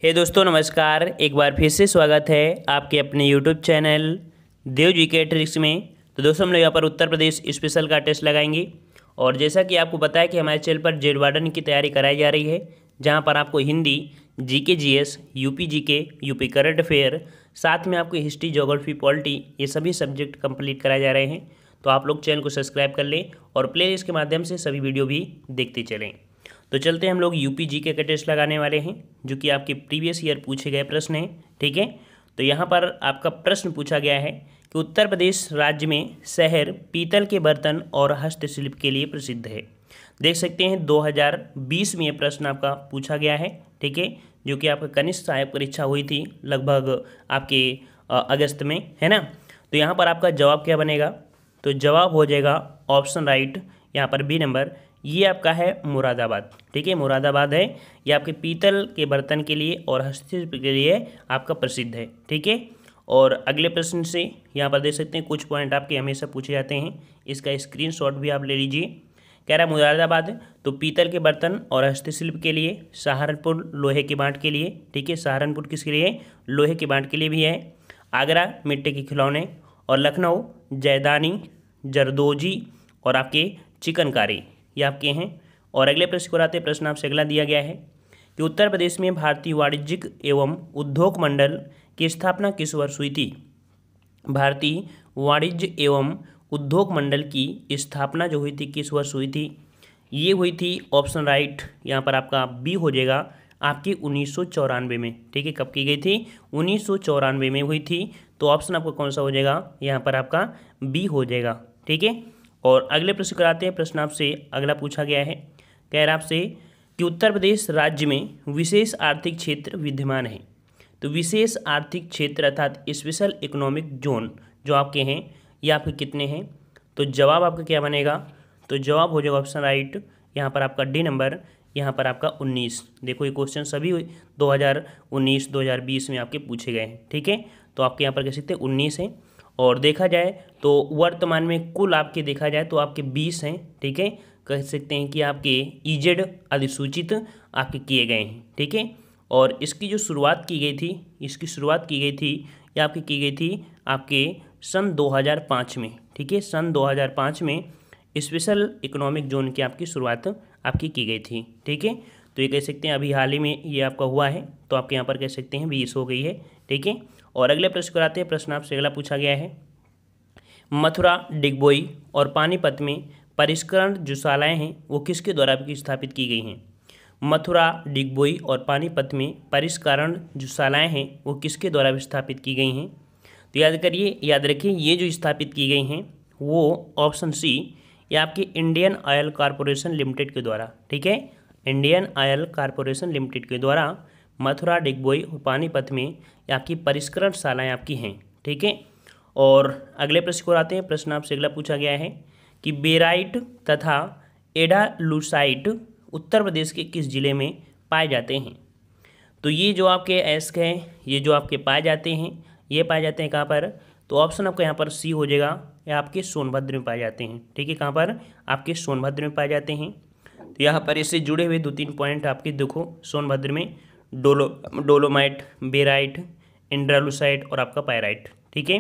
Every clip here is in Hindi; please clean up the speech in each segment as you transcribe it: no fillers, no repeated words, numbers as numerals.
दोस्तों नमस्कार। एक बार फिर से स्वागत है आपके अपने यूट्यूब चैनल देव जी के ट्रिक्स में। तो दोस्तों हम लोग यहाँ पर उत्तर प्रदेश स्पेशल का टेस्ट लगाएंगे। और जैसा कि आपको पता है कि हमारे चैनल पर जेड वार्डन की तैयारी कराई जा रही है, जहाँ पर आपको Hindi, GK GS, UP GK, UP current affair, साथ में आपको हिस्ट्री, ज्योग्राफी, पॉलिटी, ये सभी सब्जेक्ट कंप्लीट कराए जा रहे हैं। तो आप लोग चैनल को सब्सक्राइब कर लें और प्लेलिस्ट के माध्यम से सभी वीडियो भी देखते चलें। तो चलते हैं हम लोग यूपी जीके का टेस्ट लगाने वाले हैं, जो कि आपके प्रीवियस ईयर पूछे गए प्रश्न हैं। ठीक है, तो यहाँ पर आपका प्रश्न पूछा गया है कि उत्तर प्रदेश राज्य में शहर पीतल के बर्तन और हस्तशिल्प के लिए प्रसिद्ध है। देख सकते हैं 2020 में ये प्रश्न आपका पूछा गया है। ठीक है, जो कि आपका कनिष्ठ सहायक परीक्षा हुई थी लगभग आपके अगस्त में, है ना। तो यहाँ पर आपका जवाब क्या बनेगा? तो जवाब हो जाएगा ऑप्शन राइट, यहाँ पर बी नंबर। ये आपका है मुरादाबाद। ठीक है, मुरादाबाद है, ये आपके पीतल के बर्तन के लिए और हस्तशिल्प के लिए आपका प्रसिद्ध है। ठीक है, और अगले प्रश्न से यहाँ पर देख सकते हैं कुछ पॉइंट आपके हमेशा पूछे जाते हैं, इसका स्क्रीनशॉट भी आप ले लीजिए। कह रहा है मुरादाबाद है तो पीतल के बर्तन और हस्तशिल्प के लिए, सहारनपुर लोहे के बांट के लिए। ठीक है, सहारनपुर किसके लिए? लोहे के बांट के लिए भी है। आगरा मिट्टी के खिलौने, और लखनऊ जैदानी, जरदोजी और आपके चिकनकारी, ये आपके हैं। और अगले प्रश्न को आते प्रश्न आपसे अगला दिया गया है कि उत्तर प्रदेश में भारतीय वाणिज्यिक एवं उद्योग मंडल की स्थापना किस वर्ष हुई थी? भारतीय वाणिज्य एवं उद्योग मंडल की स्थापना जो हुई थी किस वर्ष हुई थी? ये हुई थी ऑप्शन राइट, यहाँ पर आपका बी हो जाएगा, आपकी 1994 में। ठीक है, कब की गई थी? 1994 में हुई थी। तो ऑप्शन आपका कौन सा हो जाएगा? यहाँ पर आपका बी हो जाएगा। ठीक है, और अगले प्रश्न कराते हैं। प्रश्न आपसे अगला पूछा गया है, कह रहा आपसे कि उत्तर प्रदेश राज्य में विशेष आर्थिक क्षेत्र विद्यमान है। तो विशेष आर्थिक क्षेत्र अर्थात स्पेशल इकोनॉमिक जोन जो आपके हैं, ये आपके कितने हैं? तो जवाब आपका क्या बनेगा? तो जवाब हो जाएगा ऑप्शन राइट, यहाँ पर आपका डी नंबर, यहाँ पर आपका 19। देखो ये क्वेश्चन सभी 2019 2020 में आपके पूछे गए हैं। ठीक है, तो आपके यहाँ पर कह सकते हैं 19 हैं। और देखा जाए तो वर्तमान में कुल आपके देखा जाए तो आपके 20 हैं। ठीक है, कह सकते हैं कि आपके ईजेड अधिसूचित आपके किए गए हैं। ठीक है, और इसकी जो शुरुआत की गई थी, इसकी शुरुआत की गई थी, ये आपकी की गई थी आपके सन 2005 में। ठीक है, सन 2005 में स्पेशल इकोनॉमिक जोन की आपकी शुरुआत आपकी की गई थी। ठीक है, तो ये कह सकते हैं अभी हाल ही में ये आपका हुआ है, तो आपके यहाँ पर कह सकते हैं 20 हो गई है। ठीक है, और अगले प्रश्न कराते हैं। प्रश्न आपसे अगला पूछा गया है, मथुरा, डिगबोई और पानीपत में परिष्करण जो शालाएँ हैं वो किसके द्वारा स्थापित की गई हैं? मथुरा, डिगबोई और पानीपत में परिष्करण जो शालाएँ हैं वो किसके द्वारा स्थापित की गई हैं? तो याद करिए, याद रखिए, ये जो स्थापित की गई हैं वो ऑप्शन सी, ये आपकी इंडियन ऑयल कॉरपोरेशन लिमिटेड के द्वारा। ठीक है, इंडियन ऑयल कॉरपोरेशन लिमिटेड के द्वारा मथुरा, डिगबोई और पानीपत में आपकी परिष्करण शालाएँ आपकी हैं। ठीक है, और अगले प्रश्न को आते हैं। प्रश्न आपसे अगला पूछा गया है कि बेराइट तथा एडालूसाइट उत्तर प्रदेश के किस जिले में पाए जाते हैं? तो ये जो आपके एस्क हैं, ये जो आपके पाए जाते हैं, ये पाए जाते हैं कहाँ पर? तो ऑप्शन आपका यहाँ पर सी हो जाएगा, ये आपके सोनभद्र में पाए जाते हैं। ठीक है, कहाँ पर? आपके सोनभद्र में पाए जाते हैं। तो यहाँ पर इससे जुड़े हुए 2-3 पॉइंट आपके देखो, सोनभद्र में डोलोमाइट, बेराइट, एंड्रालूसाइट और आपका पायराइट। ठीक है,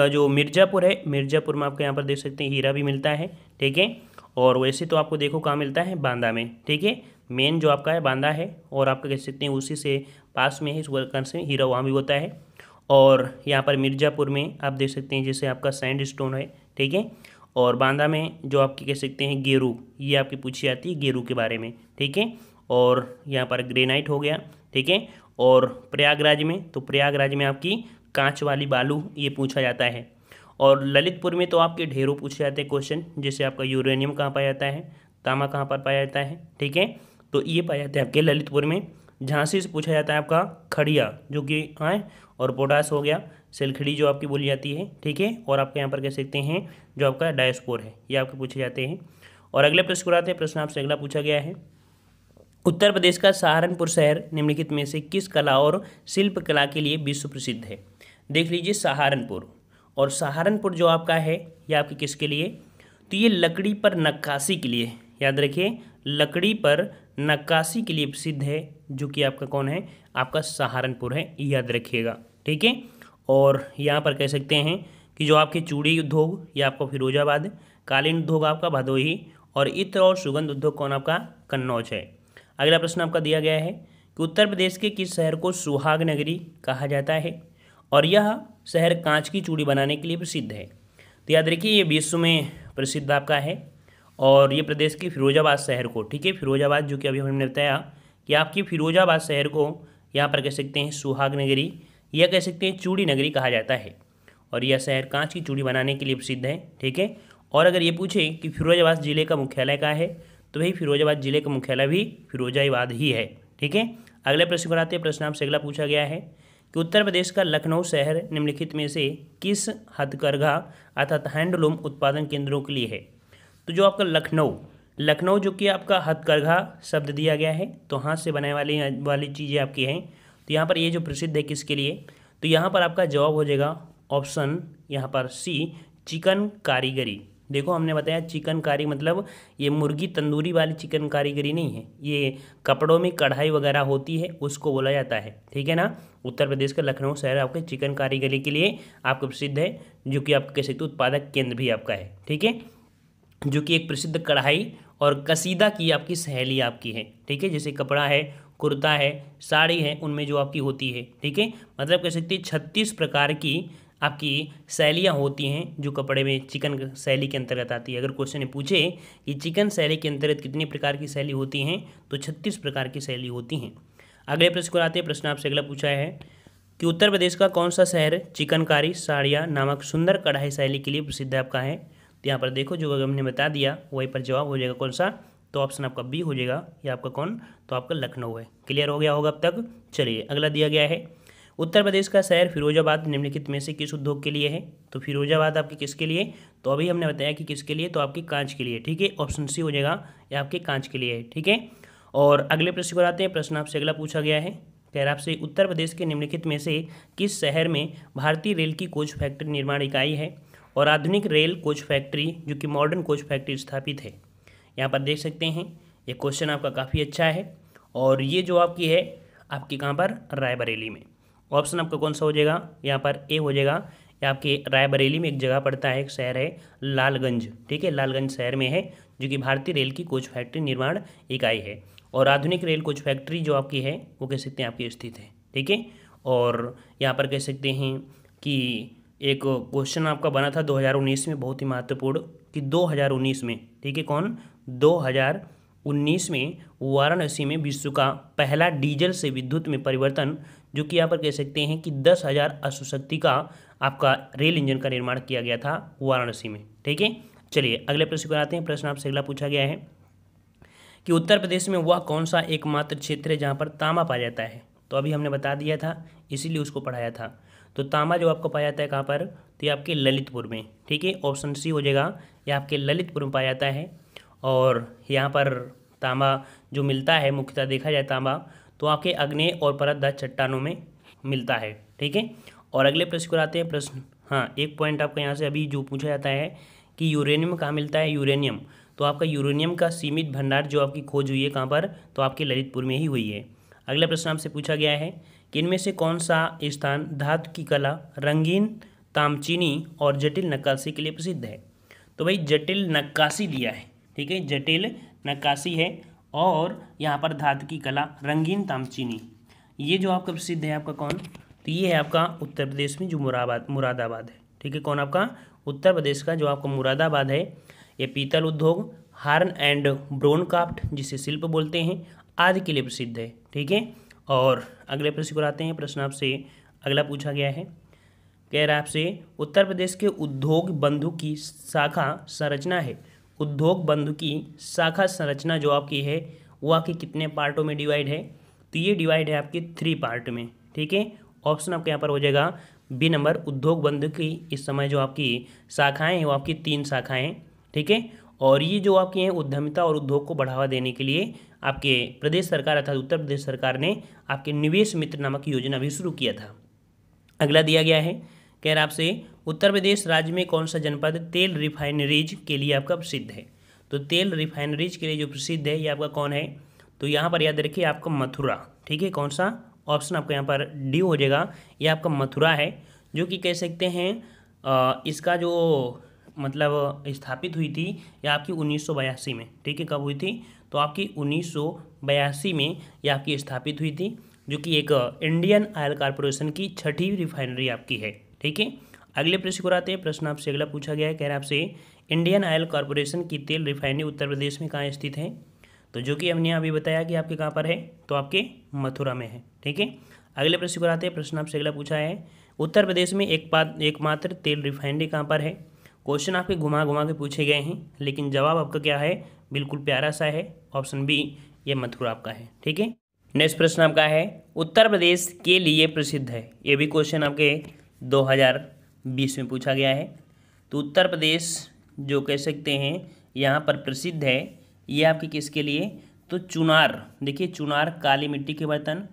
जो मिर्ज़ापुर है, मिर्ज़ापुर में आपको यहाँ पर देख सकते हैं हीरा भी मिलता है। ठीक है, और वैसे तो आपको देखो कहाँ मिलता है? बांदा में। ठीक है, मेन जो आपका है बांदा है, और आपका कह सकते हैं उसी से पास में है, इस वर्कन से हीरा वहाँ भी होता है। और यहाँ पर मिर्ज़ापुर में आप देख सकते हैं जैसे आपका सैंड स्टोन है। ठीक है, और बांदा में जो आपकी कह सकते हैं गेरू, ये आपकी पूछी जाती है गेरू के बारे में। ठीक है, और यहाँ पर ग्रेनाइट हो गया। ठीक है, और प्रयागराज में, तो प्रयागराज में आपकी कांच वाली बालू ये पूछा जाता है। और ललितपुर में तो आपके ढेरों पूछे जाते हैं क्वेश्चन, जैसे आपका यूरेनियम कहाँ पाया जाता है, तांबा कहाँ पर पाया जाता है। ठीक है, तो ये पाया जाता है आपके ललितपुर में। झांसी से पूछा जाता है आपका खड़िया, जो कि है, और पोटास हो गया, सिलखड़ी जो आपकी बोली जाती है। ठीक है, और आपके यहाँ पर कह सकते हैं जो आपका डायस्पोर है, ये आपके पूछे जाते हैं। और अगले प्रश्न को आते हैं। प्रश्न आपसे अगला पूछा गया है, उत्तर प्रदेश का सहारनपुर शहर निम्नलिखित में से किस कला और शिल्प कला के लिए विश्व प्रसिद्ध है? देख लीजिए सहारनपुर, और सहारनपुर जो आपका है ये आपके किसके लिए? तो ये लकड़ी पर नक्काशी के लिए, याद रखिए, लकड़ी पर नक्काशी के लिए प्रसिद्ध है, जो कि आपका कौन है, आपका सहारनपुर है, याद रखिएगा। ठीक है। और यहाँ पर कह सकते हैं कि जो आपके चूड़ी उद्योग ये आपका फिरोजाबाद, कालीन उद्योग आपका भदोही, और इत्र और सुगंध उद्योग कौन आपका, कन्नौज है। अगला प्रश्न आपका दिया गया है कि उत्तर प्रदेश के किस शहर को सुहाग नगरी कहा जाता है, और यह शहर कांच की चूड़ी बनाने के लिए प्रसिद्ध है। तो याद रखिए ये विश्व में प्रसिद्ध आपका है, और ये प्रदेश की फिरोजाबाद शहर को, ठीक है, फिरोजाबाद जो कि अभी हमने बताया कि आपकी फिरोजाबाद शहर को यहाँ पर कह सकते हैं सुहाग नगरी या कह सकते हैं चूड़ी नगरी कहा जाता है, और यह शहर कांच की चूड़ी बनाने के लिए प्रसिद्ध है। ठीक है। और अगर ये पूछे कि फिरोजाबाद जिले का मुख्यालय कहाँ है, तो भाई फिरोजाबाद जिले का मुख्यालय भी फिरोजाबाद ही है। ठीक है। अगले प्रश्न पर आते हैं। प्रश्न आपसे अगला पूछा गया है कि उत्तर प्रदेश का लखनऊ शहर निम्नलिखित में से किस हथकरघा अर्थात हैंडलूम उत्पादन केंद्रों के लिए है। तो जो आपका लखनऊ जो कि आपका हथकरघा शब्द दिया गया है, तो हाथ से बनाने वाली चीज़ें आपकी हैं। तो यहाँ पर ये जो प्रसिद्ध है किसके लिए, तो यहाँ पर आपका जवाब हो जाएगा ऑप्शन यहाँ पर सी, चिकन कारीगरी। देखो हमने बताया चिकन कारी मतलब ये मुर्गी तंदूरी वाली चिकन कारीगरी नहीं है, ये कपड़ों में कढ़ाई वगैरह होती है उसको बोला जाता है। ठीक है ना। उत्तर प्रदेश का लखनऊ शहर आपके चिकन कारीगरी के लिए आपको प्रसिद्ध है, जो कि आप कह सकते हो उत्पादक केंद्र भी आपका है। ठीक है। जो कि एक प्रसिद्ध कढ़ाई और कसीदा की आपकी शैली आपकी है। ठीक है। जैसे कपड़ा है, कुर्ता है, साड़ी है, उनमें जो आपकी होती है। ठीक है। मतलब कह सकते हैं 36 प्रकार की आपकी शैलियाँ होती हैं जो कपड़े में चिकन शैली के अंतर्गत आती है। अगर क्वेश्चन पूछे कि चिकन शैली के अंतर्गत कितनी प्रकार की शैली होती हैं, तो 36 प्रकार की शैली होती हैं। अगले प्रश्न को आते हैं। प्रश्न आपसे अगला पूछा है कि उत्तर प्रदेश का कौन सा शहर चिकनकारी साड़ियाँ नामक सुंदर कढ़ाई शैली के लिए प्रसिद्ध है आपका है। तो यहाँ पर देखो जो हमने बता दिया वहीं पर जवाब हो जाएगा कौन सा, तो ऑप्शन आपका बी हो जाएगा, या आपका कौन, तो आपका लखनऊ है। क्लियर हो गया होगा अब तक। चलिए अगला दिया गया है उत्तर प्रदेश का शहर फिरोजाबाद निम्नलिखित में से किस उद्योग के लिए है। तो फिरोजाबाद आपके किसके लिए, तो अभी हमने बताया कि किसके लिए, तो आपके कांच के लिए। ठीक है। ऑप्शन सी हो जाएगा, यह आपके कांच के लिए है। ठीक है। और अगले प्रश्न पर आते हैं। प्रश्न आपसे अगला पूछा गया है, कह रहा आपसे उत्तर प्रदेश के निम्नलिखित में से किस शहर में भारतीय रेल की कोच फैक्ट्री निर्माण इकाई है और आधुनिक रेल कोच फैक्ट्री जो कि मॉडर्न कोच फैक्ट्री स्थापित है। यहाँ पर देख सकते हैं ये क्वेश्चन आपका काफ़ी अच्छा है, और ये जो आपकी है आपकी कहाँ पर, रायबरेली में। ऑप्शन आपका कौन सा हो जाएगा, यहाँ पर ए हो जाएगा। ये आपके रायबरेली में एक जगह पड़ता है, एक शहर है लालगंज। ठीक है। लालगंज शहर में है, जो कि भारतीय रेल की कोच फैक्ट्री निर्माण इकाई है, और आधुनिक रेल कोच फैक्ट्री जो आपकी है वो कह सकते हैं आपकी स्थित है। ठीक है। और यहाँ पर कह सकते हैं कि एक क्वेश्चन आपका बना था 2019 में बहुत ही महत्वपूर्ण, कि 2019 में, ठीक है, कौन, 2019 में वाराणसी में विश्व का पहला डीजल से विद्युत में परिवर्तन, जो कि यहाँ पर कह सकते हैं कि 10,000 अश्वशक्ति का आपका रेल इंजन का निर्माण किया गया था वाराणसी में। ठीक है। चलिए अगले प्रश्न पर आते हैं। प्रश्न आपसे अगला पूछा गया है कि उत्तर प्रदेश में वह कौन सा एकमात्र क्षेत्र है जहाँ पर तांबा पाया जाता है। तो अभी हमने बता दिया था, इसीलिए उसको पढ़ाया था। तो तांबा जो आपको पाया जाता है कहाँ पर, तो ये आपके ललितपुर में। ठीक है। ऑप्शन सी हो जाएगा, ये आपके ललितपुर में पाया जाता है। और यहाँ पर तांबा जो मिलता है, मुख्यतः देखा जाए तांबा तो आपके आग्नेय और परतदार चट्टानों में मिलता है। ठीक है। और अगले प्रश्न को आते हैं। प्रश्न, हाँ, एक पॉइंट आपका यहाँ से अभी जो पूछा जाता है कि यूरेनियम कहाँ मिलता है, यूरेनियम, तो आपका यूरेनियम का सीमित भंडार जो आपकी खोज हुई है कहाँ पर, तो आपके ललितपुर में ही हुई है। अगला प्रश्न आपसे पूछा गया है कि इनमें से कौन सा स्थान धातु की कला, रंगीन तामचीनी और जटिल नक्काशी के लिए प्रसिद्ध है। तो भाई जटिल नक्काशी दिया है। ठीक है। जटिल नक्काशी है, और यहाँ पर धातु की कला, रंगीन तामचीनी, ये जो आपका प्रसिद्ध है आपका कौन, तो ये है आपका उत्तर प्रदेश में जो मुरादाबाद है। ठीक है। कौन आपका, उत्तर प्रदेश का जो आपका मुरादाबाद है, ये पीतल उद्योग, हार्न एंड ब्रोन क्राफ्ट जिसे शिल्प बोलते हैं, आदि के लिए प्रसिद्ध है। ठीक है। और अगले प्रश्न पर आते हैं। प्रश्न आपसे अगला पूछा गया है, कह रहा है आपसे उत्तर प्रदेश के उद्योग बंधु की शाखा संरचना है। उद्योग बंधु की शाखा संरचना जो आपकी है वो आपके कितने पार्टों में डिवाइड है, तो ये डिवाइड है आपके 3 पार्ट में। ठीक है। ऑप्शन आपके यहाँ पर हो जाएगा बी नंबर, उद्योग बंधु की इस समय जो आपकी शाखाएं हैं वो आपकी 3 शाखाएं। ठीक है। और ये जो आपकी हैं उद्यमिता और उद्योग को बढ़ावा देने के लिए आपके प्रदेश सरकार अर्थात उत्तर प्रदेश सरकार ने आपके निवेश मित्र नामक योजना भी शुरू किया था। अगला दिया गया है, कह रहा आपसे उत्तर प्रदेश राज्य में कौन सा जनपद तेल रिफाइनरीज के लिए आपका प्रसिद्ध है। तो तेल रिफाइनरीज के लिए जो प्रसिद्ध है ये आपका कौन है, तो तो यहाँ पर याद रखिए आपका मथुरा, ठीक है। कौन सा ऑप्शन आपका यहाँ पर डी हो जाएगा, ये आपका मथुरा है, जो कि कह सकते हैं इसका जो मतलब स्थापित हुई थी ये आपकी 1982 में, ठीक है। कब हुई थी? तो आपकी 1982 में ये आपकी स्थापित हुई थी, जो कि एक इंडियन ऑयल कॉरपोरेशन की छठी रिफाइनरी आपकी है, ठीक है। अगले प्रश्न को आते हैं। प्रश्न आपसे अगला पूछा गया है, कह रहा है आपसे इंडियन ऑयल कॉरपोरेशन की तेल रिफाइनरी उत्तर प्रदेश में कहाँ स्थित है? तो जो कि हमने अभी बताया कि आपके कहाँ पर है, तो आपके मथुरा में है, ठीक है। अगले प्रश्न को आते हैं। प्रश्न आपसे अगला पूछा है, उत्तर प्रदेश में एकमात्र तेल रिफाइनरी कहाँ पर है? क्वेश्चन आपके घुमा घुमा के पूछे गए हैं, लेकिन जवाब आपका क्या है? बिल्कुल प्यारा सा है, ऑप्शन बी, ये मथुरा आपका है, ठीक है। नेक्स्ट प्रश्न आपका है, उत्तर प्रदेश के लिए प्रसिद्ध है। ये भी क्वेश्चन आपके 2020 में पूछा गया है। तो उत्तर प्रदेश जो कह सकते हैं यहाँ पर प्रसिद्ध है, ये आपकी किसके लिए? तो चुनार, देखिए चुनार काली मिट्टी के बर्तन,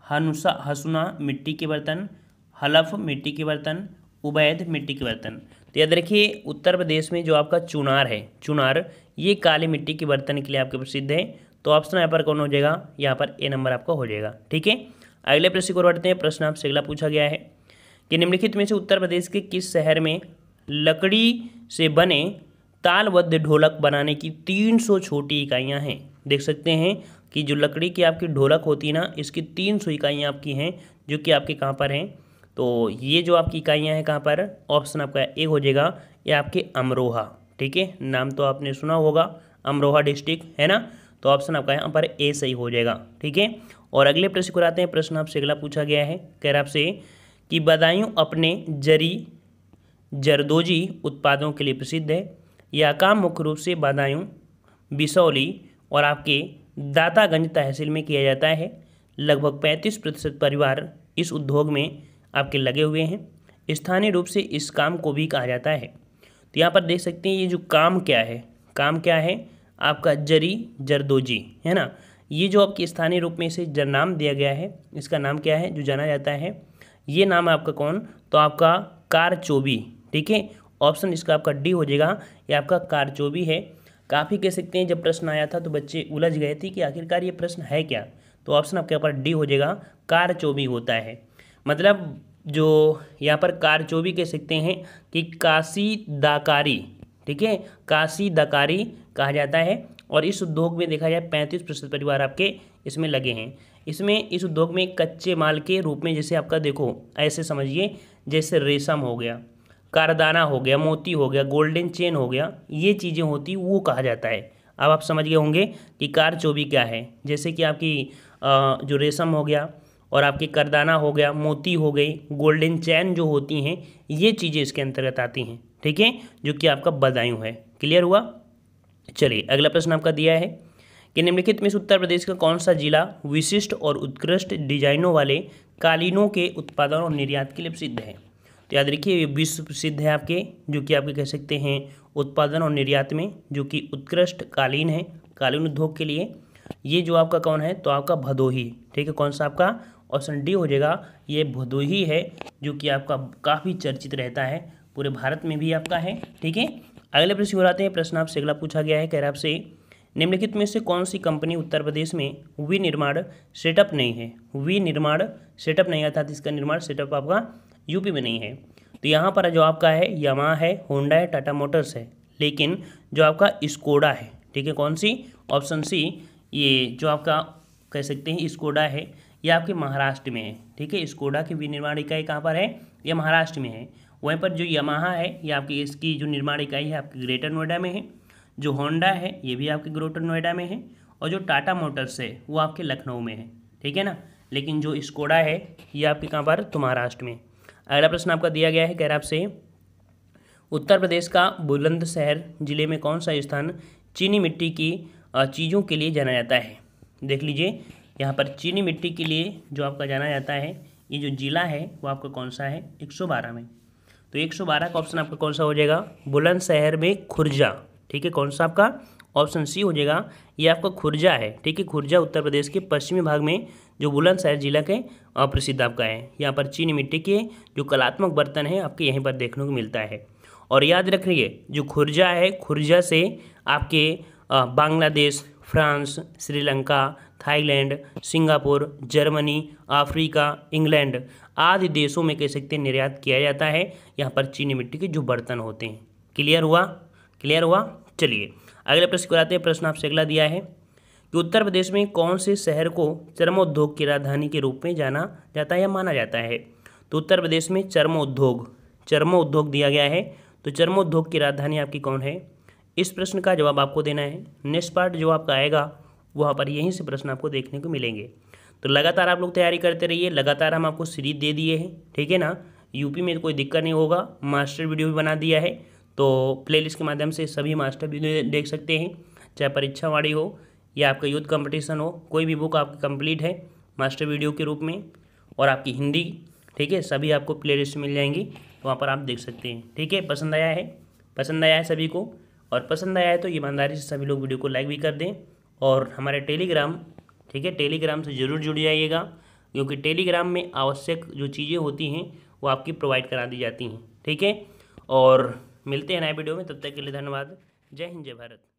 हसुना मिट्टी के बर्तन, हलफ मिट्टी के बर्तन, उबैद मिट्टी के बर्तन। तो याद रखिए उत्तर प्रदेश में जो आपका चुनार है, चुनार ये काली मिट्टी के बर्तन के लिए आपके प्रसिद्ध है। तो ऑप्शन यहाँ पर कौन हो जाएगा? यहाँ पर ए नंबर आपका हो जाएगा, ठीक है। अगले प्रश्न को बढ़ते हैं। प्रश्न आपसे अगला पूछा गया है कि निम्नलिखित में से उत्तर प्रदेश के किस शहर में लकड़ी से बने तालबद्ध ढोलक बनाने की 300 छोटी इकाइयाँ हैं? देख सकते हैं कि जो लकड़ी की आपकी ढोलक होती है ना, इसकी 300 इकाइयाँ आपकी हैं, जो कि आपके कहाँ पर हैं? तो ये जो आपकी इकाइयाँ हैं कहाँ पर? ऑप्शन आपका ए हो जाएगा, ये आपके अमरोहा, ठीक है। नाम तो आपने सुना होगा, अमरोहा डिस्ट्रिक्ट है ना। तो ऑप्शन आपका यहाँ पर ए सही हो जाएगा, ठीक है। और अगले प्रश्न को आते हैं। प्रश्न आपसे अगला पूछा गया है, कह रहा आपसे कि बदायूं अपने जरदोजी उत्पादों के लिए प्रसिद्ध है। यह काम मुख्य रूप से बदायूं, बिसौली और आपके दातागंज तहसील में किया जाता है। लगभग 35% परिवार इस उद्योग में आपके लगे हुए हैं। स्थानीय रूप से इस काम को भी कहा जाता है। तो यहाँ पर देख सकते हैं ये जो काम क्या है, काम क्या है आपका? जरदोजी, है ना। ये जो आपकी स्थानीय रूप में इसे नाम दिया गया है, इसका नाम क्या है जो जाना जाता है? ये नाम है आपका कौन? तो आपका कारचोबी, ठीक है। ऑप्शन इसका आपका डी हो जाएगा, ये आपका कारचोबी है। काफ़ी कह सकते हैं जब प्रश्न आया था तो बच्चे उलझ गए थे कि आखिरकार ये प्रश्न है क्या। तो ऑप्शन आपके यहाँ पर डी हो जाएगा, कारचोबी होता है। मतलब जो यहाँ पर कारचोबी कह सकते हैं कि काशी दाकारी, ठीक है, काशी दकारी कहा जाता है। और इस उद्योग में देखा जाए 35% परिवार आपके इसमें लगे हैं। इसमें इस उद्योग में कच्चे माल के रूप में, जैसे आपका देखो ऐसे समझिए, जैसे रेशम हो गया, कारदाना हो गया, मोती हो गया, गोल्डन चेन हो गया, ये चीज़ें होती वो कहा जाता है। अब आप समझ गए होंगे कि कारचोबी क्या है। जैसे कि आपकी जो रेशम हो गया और आपकी करदाना हो गया, मोती हो गई, गोल्डन चैन जो होती हैं, ये चीज़ें इसके अंतर्गत आती हैं, ठीक है, जो कि आपका बदायूं है। क्लियर हुआ? चलिए अगला प्रश्न आपका दिया है कि निम्नलिखित में से उत्तर प्रदेश का कौन सा जिला विशिष्ट और उत्कृष्ट डिजाइनों वाले कालीनों के उत्पादन और निर्यात के लिए प्रसिद्ध है? तो याद रखिए ये विश्व प्रसिद्ध है आपके, जो कि आपके कह सकते हैं उत्पादन और निर्यात में, जो कि उत्कृष्ट कालीन है, कालीन उद्योग के लिए। ये जो आपका कौन है? तो आपका भदोही, ठीक है। कौन सा आपका? ऑप्शन डी हो जाएगा, ये भदोही है, जो कि आपका काफ़ी चर्चित रहता है, पूरे भारत में भी आपका है, ठीक है। अगले प्रश्न को आते हैं। प्रश्न आपसे अगला पूछा गया है, कह रहा है आपसे निम्नलिखित में से कौन सी कंपनी उत्तर प्रदेश में विनिर्माण सेटअप नहीं है? विनिर्माण सेटअप नहीं, अर्थात इसका निर्माण सेटअप आपका यूपी में नहीं है। तो यहाँ पर जो आपका है यामाहा है, होंडा है, टाटा मोटर्स है, लेकिन जो आपका स्कोडा है, ठीक है, कौन सी? ऑप्शन सी, ये जो आपका कह सकते हैं स्कोडा है, ये आपके महाराष्ट्र में है, ठीक है। स्कोडा की विनिर्माण इकाई कहाँ पर है? ये महाराष्ट्र में है। वहीं पर जो यामाहा है, ये आपकी इसकी जो निर्माण इकाई है आपकी ग्रेटर नोएडा में है। जो होंडा है ये भी आपके ग्रेटर नोएडा में है, और जो टाटा मोटर्स है वो आपके लखनऊ में है, ठीक है ना। लेकिन जो स्कोडा है ये आपके कहाँ पर? तो महाराष्ट्र में। अगला प्रश्न आपका दिया गया है, कह रहा आपसे उत्तर प्रदेश का बुलंदशहर जिले में कौन सा स्थान चीनी मिट्टी की चीज़ों के लिए जाना जाता है? देख लीजिए यहाँ पर चीनी मिट्टी के लिए जो आपका जाना जाता है, ये जो जिला है वो आपका कौन सा है? 112 में। तो 112 का ऑप्शन आपका कौन सा हो जाएगा? बुलंदशहर में खुर्जा, ठीक है। कौन सा आपका? ऑप्शन सी हो जाएगा, ये आपका खुर्जा है, ठीक है। खुर्जा उत्तर प्रदेश के पश्चिमी भाग में जो बुलंदशहर जिला के प्रसिद्ध आपका है। यहाँ पर चीनी मिट्टी के जो कलात्मक बर्तन है आपके यहीं पर देखने को मिलता है। और याद रखिए जो खुर्जा है, खुर्जा से आपके Bangladesh, France, Sri Lanka, Thailand, Singapore, Germany, Africa, England आदि देशों में कह सकते हैं निर्यात किया जाता है यहाँ पर चीनी मिट्टी के जो बर्तन होते हैं। क्लियर हुआ? क्लियर हुआ? चलिए अगले प्रश्न को आते हैं। प्रश्न आपसे अगला दिया है कि उत्तर प्रदेश में कौन से शहर को चर्मोद्योग की राजधानी के रूप में जाना जाता है या माना जाता है? तो उत्तर प्रदेश में चर्मोद्योग दिया गया है। तो चर्मोद्योग की राजधानी आपकी कौन है? इस प्रश्न का जवाब आपको देना है। नेक्स्ट पार्ट जो आपका आएगा वहाँ पर यहीं से प्रश्न आपको देखने को मिलेंगे। तो लगातार आप लोग तैयारी करते रहिए। लगातार हम आपको सीरीज दे दिए हैं, ठीक है ना। यूपी में कोई दिक्कत नहीं होगा, मास्टर वीडियो भी बना दिया है, तो प्लेलिस्ट के माध्यम से सभी मास्टर वीडियो देख सकते हैं। चाहे परीक्षा वाली हो या आपका यूथ कंपटीशन हो, कोई भी बुक आपकी कंप्लीट है मास्टर वीडियो के रूप में, और आपकी हिंदी, ठीक है, सभी आपको प्लेलिस्ट मिल जाएंगी, तो वहाँ पर आप देख सकते हैं। ठीक है, पसंद आया है? पसंद आया है सभी को? और पसंद आया है तो ईमानदारी से सभी लोग वीडियो को लाइक भी कर दें, और हमारे टेलीग्राम, ठीक है, टेलीग्राम से ज़रूर जुड़ जाइएगा, क्योंकि टेलीग्राम में आवश्यक जो चीज़ें होती हैं वो आपकी प्रोवाइड करा दी जाती हैं। ठीक है, और मिलते हैं नए वीडियो में, तब तक के लिए धन्यवाद। जय हिंद, जय भारत।